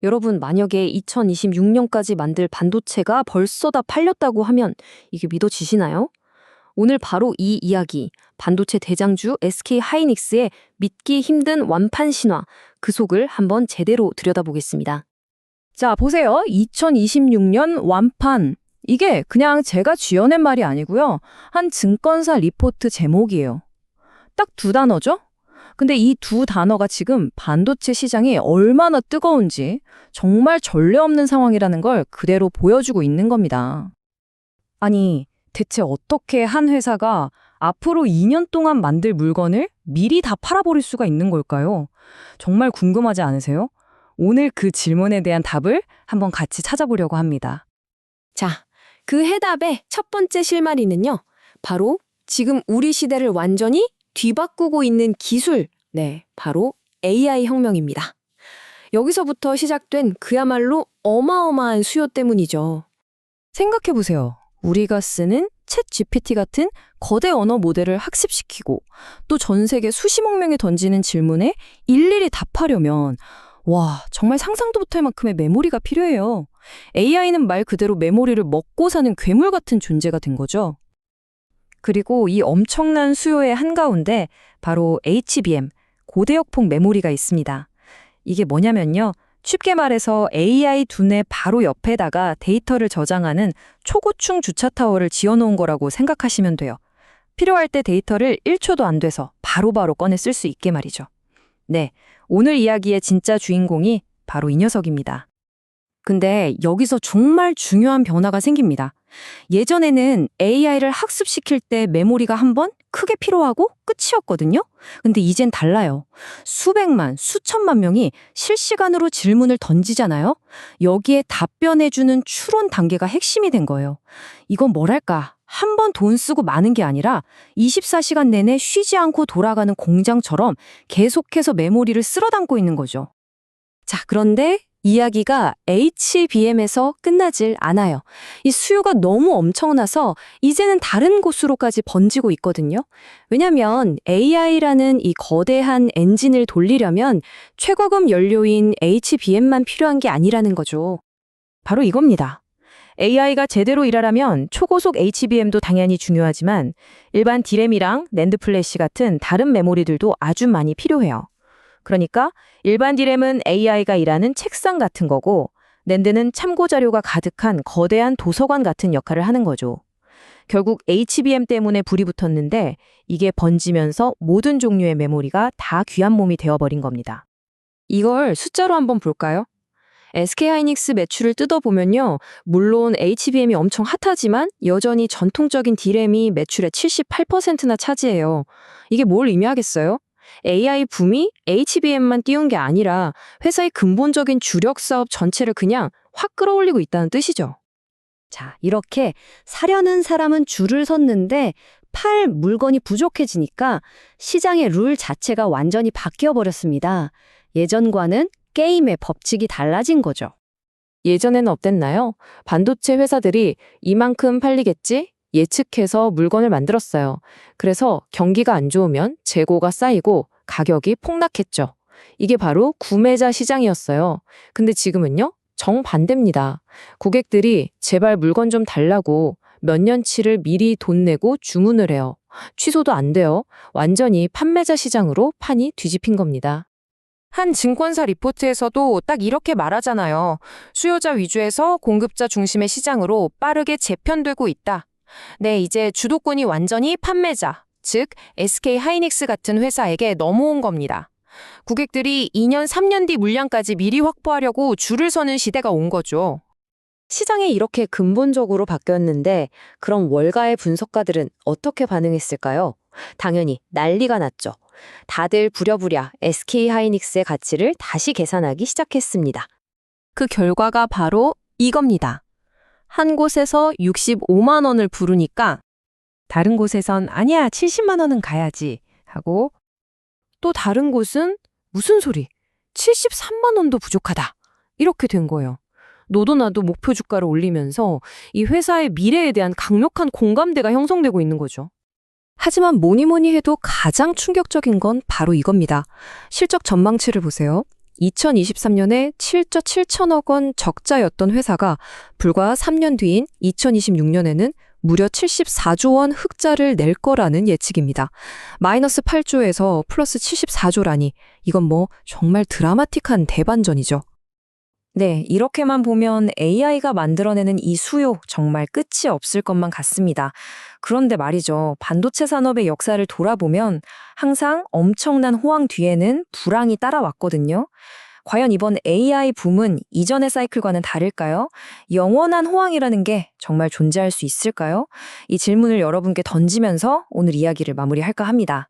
여러분, 만약에 2026년까지 만들 반도체가 벌써 다 팔렸다고 하면 이게 믿어지시나요? 오늘 바로 이 이야기, 반도체 대장주 SK 하이닉스의 믿기 힘든 완판 신화, 그 속을 한번 제대로 들여다보겠습니다. 자, 보세요. 2026년 완판. 이게 그냥 제가 쥐어낸 말이 아니고요. 한 증권사 리포트 제목이에요. 딱 두 단어죠? 근데 이 두 단어가 지금 반도체 시장이 얼마나 뜨거운지 정말 전례 없는 상황이라는 걸 그대로 보여주고 있는 겁니다. 아니, 대체 어떻게 한 회사가 앞으로 2년 동안 만들 물건을 미리 다 팔아버릴 수가 있는 걸까요? 정말 궁금하지 않으세요? 오늘 그 질문에 대한 답을 한번 같이 찾아보려고 합니다. 자, 그 해답의 첫 번째 실마리는요, 바로 지금 우리 시대를 완전히 뒤바꾸고 있는 기술, 바로 AI 혁명입니다. 여기서부터 시작된 그야말로 어마어마한 수요 때문이죠. 생각해보세요. 우리가 쓰는 챗 GPT 같은 거대 언어 모델을 학습시키고 또 전 세계 수십억 명이 던지는 질문에 일일이 답하려면 와, 정말 상상도 못할 만큼의 메모리가 필요해요. AI는 말 그대로 메모리를 먹고 사는 괴물 같은 존재가 된 거죠. 그리고 이 엄청난 수요의 한가운데 바로 HBM, 고대역폭 메모리가 있습니다. 이게 뭐냐면요. 쉽게 말해서 AI 두뇌 바로 옆에다가 데이터를 저장하는 초고층 주차 타워를 지어놓은 거라고 생각하시면 돼요. 필요할 때 데이터를 1초도 안 돼서 바로바로 꺼내 쓸 수 있게 말이죠. 네, 오늘 이야기의 진짜 주인공이 바로 이 녀석입니다. 근데 여기서 정말 중요한 변화가 생깁니다. 예전에는 AI를 학습시킬 때 메모리가 한 번 크게 필요하고 끝이었거든요. 근데 이젠 달라요. 수백만, 수천만 명이 실시간으로 질문을 던지잖아요. 여기에 답변해주는 추론 단계가 핵심이 된 거예요. 이건 뭐랄까, 한 번 돈 쓰고 마는 게 아니라 24시간 내내 쉬지 않고 돌아가는 공장처럼 계속해서 메모리를 쓸어 담고 있는 거죠. 자, 그런데 이야기가 HBM에서 끝나질 않아요. 이 수요가 너무 엄청나서 이제는 다른 곳으로까지 번지고 있거든요. 왜냐하면 AI라는 이 거대한 엔진을 돌리려면 최고급 연료인 HBM만 필요한 게 아니라는 거죠. 바로 이겁니다. AI가 제대로 일하려면 초고속 HBM도 당연히 중요하지만 일반 D램이랑 낸드 플래시 같은 다른 메모리들도 아주 많이 필요해요. 그러니까 일반 D램은 AI가 일하는 책상 같은 거고 낸드는 참고 자료가 가득한 거대한 도서관 같은 역할을 하는 거죠. 결국 HBM 때문에 불이 붙었는데 이게 번지면서 모든 종류의 메모리가 다 귀한 몸이 되어버린 겁니다. 이걸 숫자로 한번 볼까요? SK하이닉스 매출을 뜯어보면요, 물론 HBM이 엄청 핫하지만 여전히 전통적인 D램이 매출의 78%나 차지해요. 이게 뭘 의미하겠어요? AI 붐이 HBM만 띄운 게 아니라 회사의 근본적인 주력 사업 전체를 그냥 확 끌어올리고 있다는 뜻이죠. 자, 이렇게 사려는 사람은 줄을 섰는데 팔 물건이 부족해지니까 시장의 룰 자체가 완전히 바뀌어 버렸습니다. 예전과는 게임의 법칙이 달라진 거죠. 예전에는 어땠나요? 반도체 회사들이 이만큼 팔리겠지? 예측해서 물건을 만들었어요. 그래서 경기가 안 좋으면 재고가 쌓이고 가격이 폭락했죠. 이게 바로 구매자 시장이었어요. 근데 지금은요? 정반대입니다. 고객들이 제발 물건 좀 달라고 몇 년치를 미리 돈 내고 주문을 해요. 취소도 안 돼요. 완전히 판매자 시장으로 판이 뒤집힌 겁니다. 한 증권사 리포트에서도 딱 이렇게 말하잖아요. 수요자 위주에서 공급자 중심의 시장으로 빠르게 재편되고 있다. 네, 이제 주도권이 완전히 판매자, 즉 SK 하이닉스 같은 회사에게 넘어온 겁니다. 고객들이 2년, 3년 뒤 물량까지 미리 확보하려고 줄을 서는 시대가 온 거죠. 시장이 이렇게 근본적으로 바뀌었는데 그럼 월가의 분석가들은 어떻게 반응했을까요? 당연히 난리가 났죠. 다들 부랴부랴 SK하이닉스의 가치를 다시 계산하기 시작했습니다. 그 결과가 바로 이겁니다. 한 곳에서 65만 원을 부르니까 다른 곳에선 아니야 70만 원은 가야지 하고 또 다른 곳은 무슨 소리 73만 원도 부족하다 이렇게 된 거예요. 너도 나도 목표 주가를 올리면서 이 회사의 미래에 대한 강력한 공감대가 형성되고 있는 거죠. 하지만 뭐니 해도 가장 충격적인 건 바로 이겁니다. 실적 전망치를 보세요. 2023년에 7조 7천억 원 적자였던 회사가 불과 3년 뒤인 2026년에는 무려 74조 원 흑자를 낼 거라는 예측입니다. 마이너스 8조에서 플러스 74조라니 이건 뭐 정말 드라마틱한 대반전이죠. 네, 이렇게만 보면 AI가 만들어내는 이 수요 정말 끝이 없을 것만 같습니다. 그런데 말이죠. 반도체 산업의 역사를 돌아보면 항상 엄청난 호황 뒤에는 불황이 따라왔거든요. 과연 이번 AI 붐은 이전의 사이클과는 다를까요? 영원한 호황이라는 게 정말 존재할 수 있을까요? 이 질문을 여러분께 던지면서 오늘 이야기를 마무리할까 합니다.